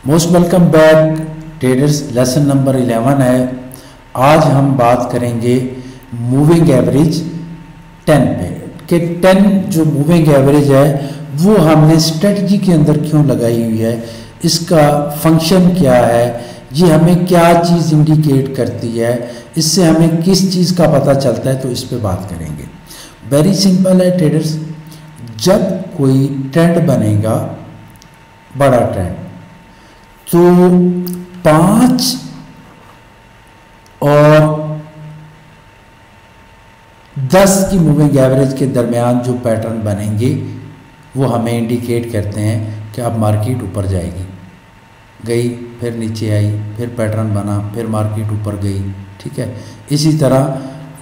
Most welcome back traders. Lesson number 11 है। आज हम बात करेंगे मूविंग एवरेज 10 पे कि 10 जो मूविंग एवरेज है वो हमने स्ट्रेटजी के अंदर क्यों लगाई हुई है, इसका फंक्शन क्या है, ये हमें क्या चीज़ इंडिकेट करती है, इससे हमें किस चीज़ का पता चलता है, तो इस पे बात करेंगे। वेरी सिंपल है ट्रेडर्स, जब कोई ट्रेंड बनेगा बड़ा ट्रेंड तो 5 और 10 की मूविंग एवरेज के दरमियान जो पैटर्न बनेंगे वो हमें इंडिकेट करते हैं कि अब मार्केट ऊपर जाएगी, गई फिर नीचे आई, फिर पैटर्न बना, फिर मार्केट ऊपर गई। ठीक है, इसी तरह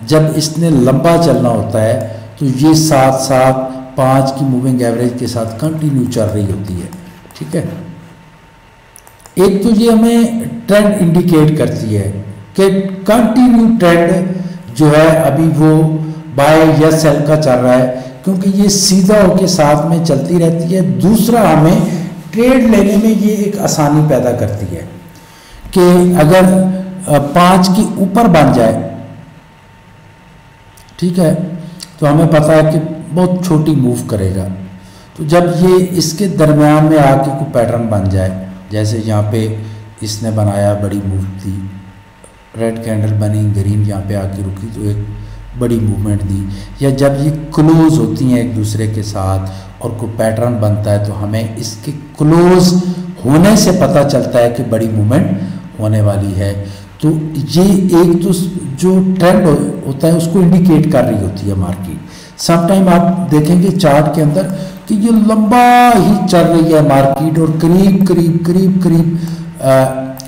जब इसने लंबा चलना होता है तो ये साथ साथ 5 की मूविंग एवरेज के साथ कंटिन्यू चल रही होती है। ठीक है, एक तो ये हमें ट्रेंड इंडिकेट करती है कि कंटिन्यू ट्रेंड जो है अभी वो बाय या सेल का चल रहा है, क्योंकि ये सीधा होके साथ में चलती रहती है। दूसरा, हमें ट्रेड लेने में ये एक आसानी पैदा करती है कि अगर 5 के ऊपर बन जाए, ठीक है, तो हमें पता है कि बहुत छोटी मूव करेगा। तो जब ये इसके दरमियान में आके कोई पैटर्न बन जाए, जैसे यहाँ पे इसने बनाया, बड़ी मूव थी, रेड कैंडल बनी, ग्रीन यहाँ पे आके रुकी तो एक बड़ी मूवमेंट दी, या जब ये क्लोज होती हैं एक दूसरे के साथ और कोई पैटर्न बनता है तो हमें इसके क्लोज होने से पता चलता है कि बड़ी मूवमेंट होने वाली है। तो ये एक तो जो ट्रेंड होता है उसको इंडिकेट कर रही होती है मार्केट। समटाइम आप देखेंगे चार्ट के अंदर कि ये लंबा ही चल रही है मार्केट और करीब करीब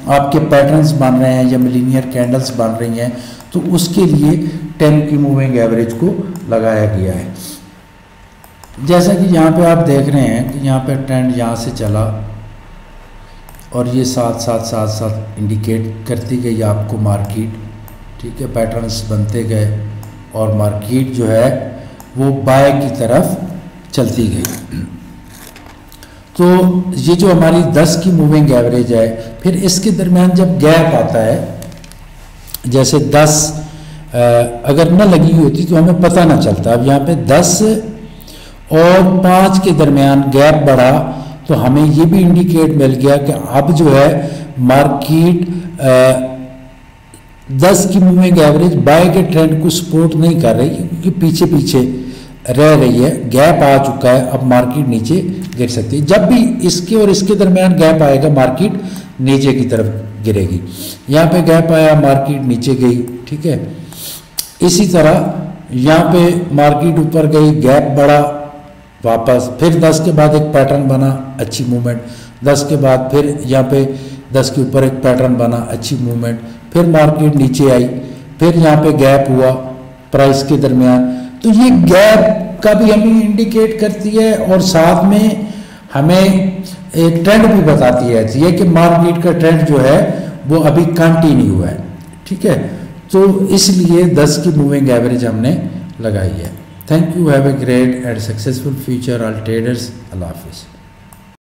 आपके पैटर्न्स बन रहे हैं या मिलीनियर कैंडल्स बन रही हैं, तो उसके लिए 10 की मूविंग एवरेज को लगाया गया है। जैसा कि यहाँ पे आप देख रहे हैं कि यहाँ पे ट्रेंड यहाँ से चला और ये साथ इंडिकेट करती गई आपको मार्केट। ठीक है, पैटर्न्स बनते गए और मार्केट जो है वो बाय की तरफ चलती गई। तो ये जो हमारी 10 की मूविंग एवरेज है, फिर इसके दरमियान जब गैप आता है, जैसे 10 अगर न लगी हुई होती तो हमें पता ना चलता। अब यहाँ पे 10 और 5 के दरमियान गैप बढ़ा तो हमें ये भी इंडिकेट मिल गया कि अब जो है मार्केट 10 की मूविंग एवरेज बाय के ट्रेंड को सपोर्ट नहीं कर रही, क्योंकि पीछे रह रही है, गैप आ चुका है, अब मार्केट नीचे गिर सकती है। जब भी इसके और इसके दरमियान गैप आएगा मार्केट नीचे की तरफ गिरेगी। यहाँ पे गैप आया, मार्केट नीचे गई। ठीक है, इसी तरह यहाँ पे मार्केट ऊपर गई, गैप बढ़ा वापस, फिर 10 के बाद एक पैटर्न बना, अच्छी मूवमेंट, 10 के बाद फिर यहाँ पे 10 के ऊपर एक पैटर्न बना, अच्छी मूवमेंट, फिर मार्केट नीचे आई, फिर यहाँ पे गैप हुआ प्राइस के दरमियान। तो ये गैप का भी हमें इंडिकेट करती है और साथ में हमें एक ट्रेंड भी बताती है कि मार्केट का ट्रेंड जो है वो अभी कंटिन्यू है। ठीक है, तो इसलिए 10 की मूविंग एवरेज हमने लगाई है। Thank you, have a great and successful future all traders. अल्लाह हाफिज़।